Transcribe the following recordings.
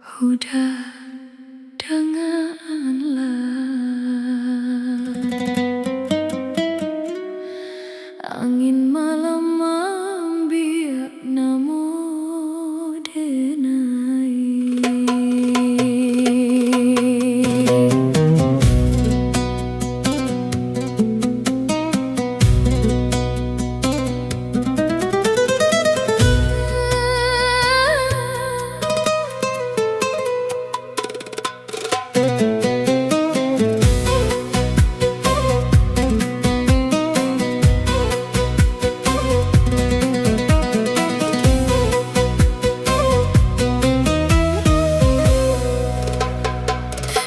Udah, dengarlah angin malam ambil namo denai.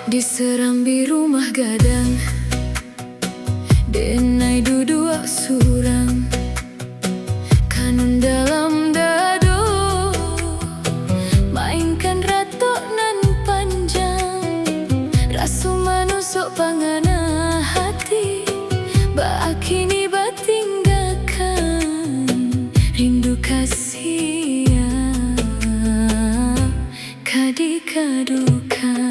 Di serambi rumah gadang, denai duduk surang, kanun dalam dado, mainkan ratok nan panjang, rasu manusuk pangana hati, bakini batinggakan, rindu kasih kadikadukan.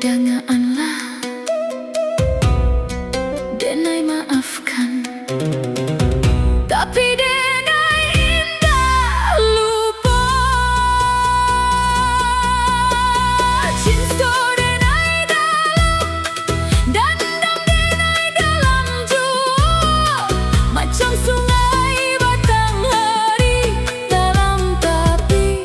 Dengarlah, denai maafkan, tapi denai indah lupa. Cinta denai dalam, dendam denai dalam jua, macam sungai batang hari dalam tapi